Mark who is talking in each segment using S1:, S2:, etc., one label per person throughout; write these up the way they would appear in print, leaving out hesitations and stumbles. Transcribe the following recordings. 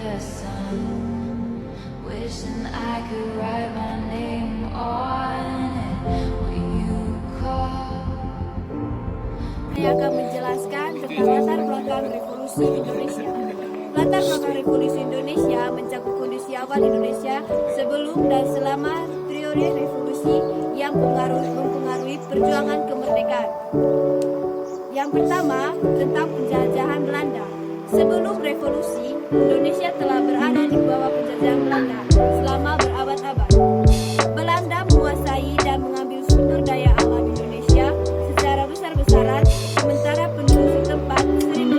S1: the sun, wishing I could write my name on it when you call.
S2: Saya akan menjelaskan tentang latar belakang revolusi Indonesia. Latar belakang revolusi Indonesia mencakup kondisi awal Indonesia sebelum dan selama periode revolusi yang mempengaruhi perjuangan kemerdekaan. Yang pertama, tentang penjajahan Belanda. Sebelum revolusi, Indonesia telah berada di bawah penjajahan Belanda selama berabad-abad. Belanda menguasai dan mengambil sumber daya alam Indonesia secara besar-besaran, sementara penduduk setempat sering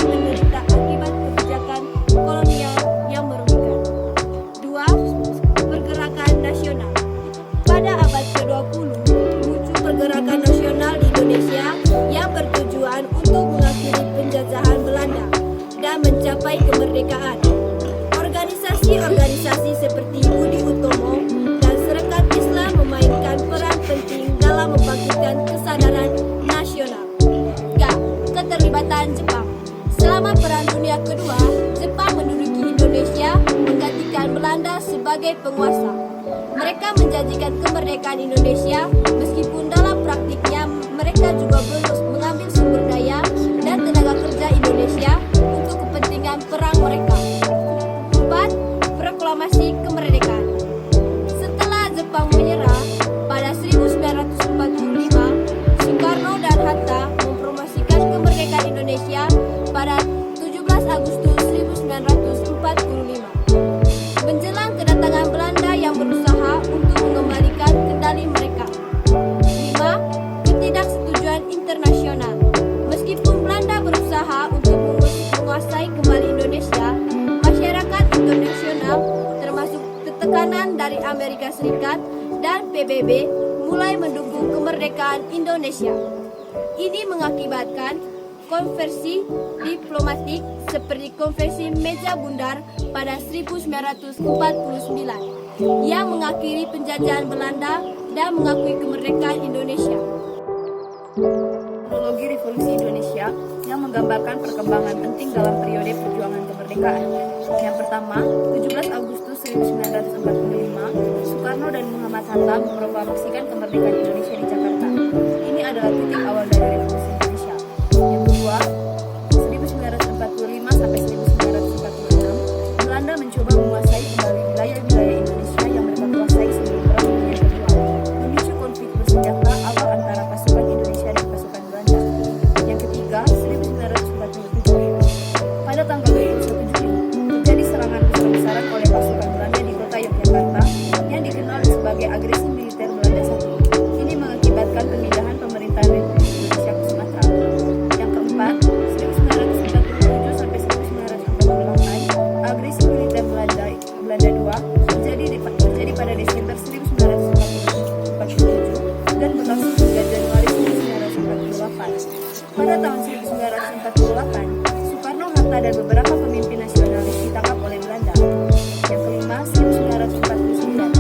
S2: menderita akibat kebijakan kolonial yang merugikan. 2. Pergerakan nasional. Pada abad ke-20, muncul pergerakan nasional di Indonesia yang bertujuan untuk mengakhiri penjajahan Belanda dan mencapai kemerdekaan. Organisasi-organisasi seperti Budi Utomo dan Serikat Islam memainkan peran penting dalam membangkitkan kesadaran nasional. Keterlibatan Jepang. Selama Perang Dunia Kedua, Jepang menduduki Indonesia menggantikan Belanda sebagai penguasa. Mereka menjanjikan kemerdekaan Indonesia, meskipun dalam praktiknya mereka juga belum mengambil sumber daya dan tenaga kerja Indonesia untuk kepentingan perang mereka. 4. Proklamasi kemerdekaan. Setelah Jepang menyerah pada 1945, Soekarno dan Hatta mempromosikan kemerdekaan Indonesia pada 17 Agustus 1945. Menjelang kedatangan Belanda yang berusaha untuk mengembalikan kendali mereka. 5. Ketidaksetujuan internasional. Meskipun Belanda berusaha untuk menguasai kembali Indonesia, masyarakat internasional termasuk tekanan dari Amerika Serikat dan PBB mulai mendukung kemerdekaan Indonesia. Ini mengakibatkan konversi diplomatik seperti konferensi Meja Bundar pada 1949 yang mengakhiri penjajahan Belanda dan mengakui kemerdekaan Indonesia. Kronologi Revolusi Indonesia yang menggambarkan perkembangan penting dalam periode perjuangan kemerdekaan. Yang pertama, 17 Agustus 1945, Soekarno dan Muhammad Hatta memproklamasikan kemerdekaan Indonesia di Jakarta. Ini adalah titik awal dari Revolusi Indonesia. Yang kedua, 1945 sampai 1946, Belanda mencoba menguasai kembali wilayah-wilayah Indonesia yang mereka kuasai sebelum Perang Dunia Kedua, memicu konflik bersenjata awal antara pasukan Indonesia dan pasukan Belanda. Yang ketiga, 1947, pada tanggal 21 Juli, terjadi serangan besar-besaran oleh pasukan Belanda di kota Yogyakarta yang dikenal sebagai agresi militer Belanda I. Ini mengakibatkan pemindahan pemerintahan Republik Indonesia ke Sumatera. Yang keempat, 1947 sampai 1948, agresi militer Belanda II terjadi pada Desember 1947 dan berlangsung hingga Januari 1948. Pada tahun 1948, Soekarno, Hatta, dan beberapa pemimpin nasionalis ditangkap oleh Belanda. Yang kelima, 1949.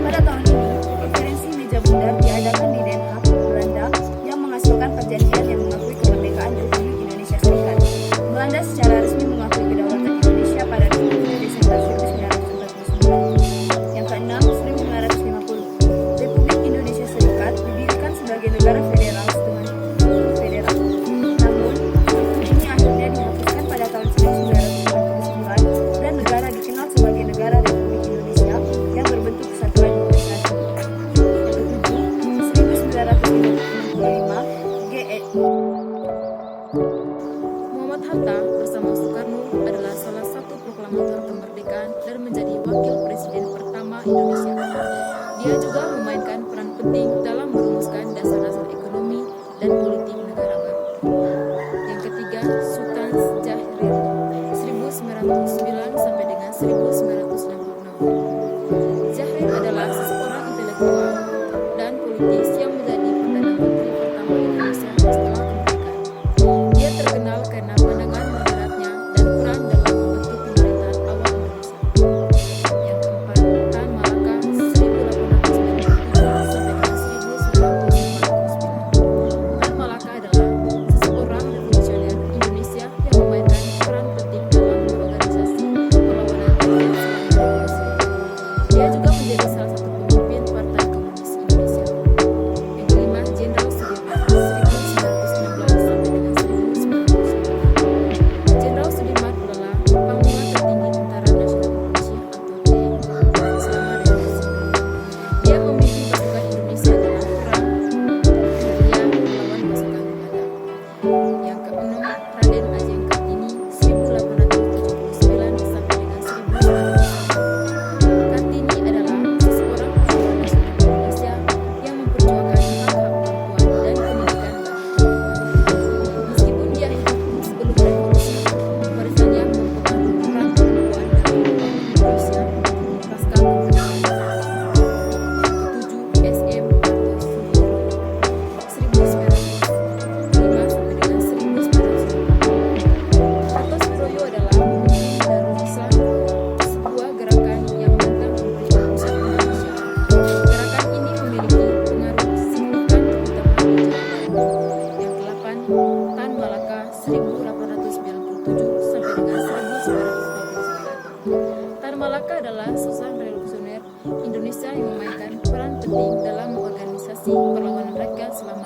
S2: Pada tahun ini, konferensi Meja Bundar diadakan di Den Haag, Belanda, yang menghasilkan perjanjian yang mengakui kemerdekaan Republik Indonesia Serikat. Belanda secara resmi mengakui kedaulatan Indonesia pada 20 Desember 1949. Yang keenam, 1950. Republik Indonesia Serikat didirikan sebagai negara federal dengan federal. Namun, ini akhirnya dihapuskan pada tahun 1949 dan negara dikenal sebagai Negara Republik Indonesia yang berbentuk kesatuan demokrasi. Yang ketujuh, 1955, GE.
S3: Muhammad Hatta bersama Soekarno adalah salah satu proklamator kemerdekaan dan menjadi wakil presiden pertama Indonesia. Dia juga memainkan peran penting dalam merumuskan dasar-dasar ekonomi dan politik negara baru. Yang ketiga, Sultan Syahrir 1909 sampai dengan 1966. Syahrir adalah seorang intelektual dan politis yang menjadi Perdana Menteri pertama Indonesia setelah kemerdekaan. Dia terkenal karena pandangan moderatnya dan peran dalam membentuk pemerintahan awal Indonesia.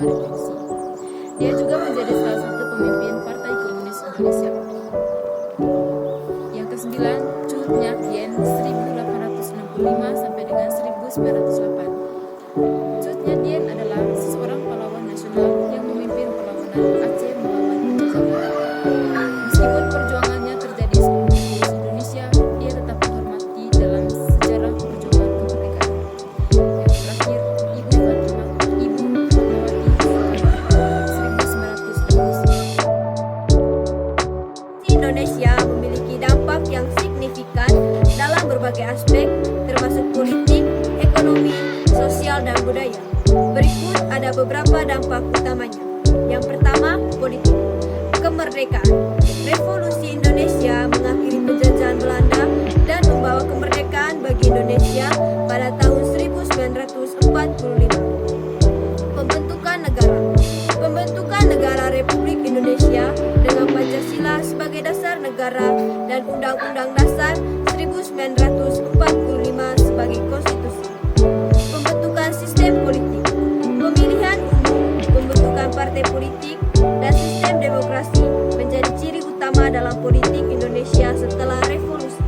S3: pertama revolusi. Dia juga menjadi salah satu pemimpin Partai Komunis Indonesia. Yang kesembilan, Chu Nyak Hien 1865 sampai dengan 1908. Chu Nyak Hien adalah seorang pahlawan nasional yang memimpin perlawanan Aceh melawan penjajahan. Meskipun perjuangannya terjadi sebelum revolusi Indonesia, ia tetap dihormati dalam sejarah perjuangan kemerdekaan. Yang terakhir, Ibu Fatmawati 1912.
S2: Indonesia memiliki dampak yang signifikan dalam berbagai aspek, termasuk politik, ekonomi, sosial, dan budaya. Berikut ada beberapa dampak utamanya. Yang pertama, politik. Kemerdekaan. Revolusi Indonesia mengakhiri penjajahan Belanda dan membawa kemerdekaan bagi Indonesia pada tahun 1945. Pembentukan negara. Pembentukan negara Republik Indonesia dengan Pancasila sebagai dasar negara dan Undang-Undang Dasar 1945 sebagai konstitusi. Pembentukan sistem politik. Pemilihan umum, pembentukan partai politik, dan sistem demokrasi menjadi ciri utama dalam politik Indonesia setelah revolusi.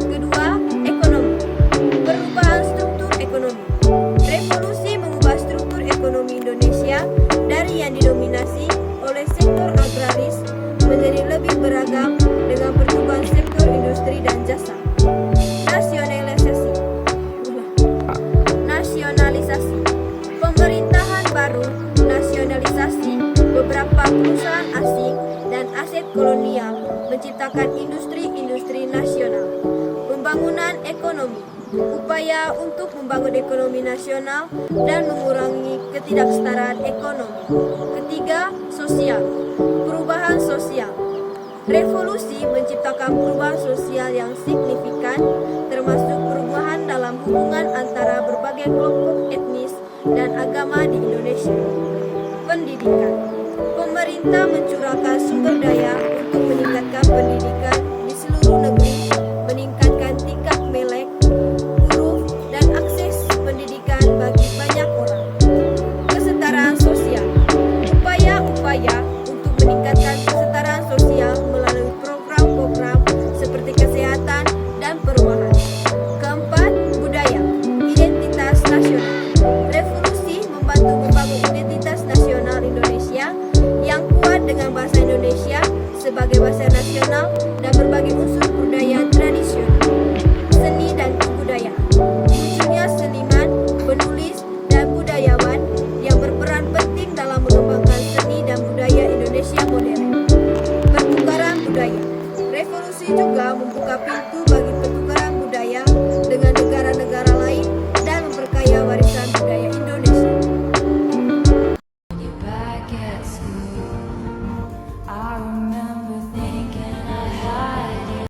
S2: Kedua, ekonomi. Perubahan struktur ekonomi. Revolusi mengubah struktur ekonomi Indonesia dari yang didominasi oleh sektor agraris menjadi lebih beragam dengan pertumbuhan sektor industri dan jasa. Nasionalisasi. Pemerintahan baru nasionalisasi beberapa perusahaan asing dan aset kolonial, menciptakan industri-industri nasional. Pembangunan ekonomi. Upaya untuk membangun ekonomi nasional dan mengurangi ketidaksetaraan ekonomi. Ketiga, sosial. Perubahan sosial. Revolusi menciptakan perubahan sosial yang signifikan, termasuk perubahan dalam hubungan antara berbagai kelompok etnis dan agama di Indonesia. Pendidikan. Pemerintah mencurahkan sumber daya untuk meningkatkan pendidikan di seluruh negeri, meningkatkan tingkat melek, huruf, dan akses pendidikan bagi banyak orang. Kesetaraan sosial. Upaya-upaya untuk meningkatkan kesetaraan sosial melalui program-program seperti kesehatan dan perumahan. Keempat, budaya. Identitas nasional. Revolusi membantu membangun identitas nasional Indonesia yang kuat dengan bahasa Indonesia sebagai bahasa nasional dan berbagai unsur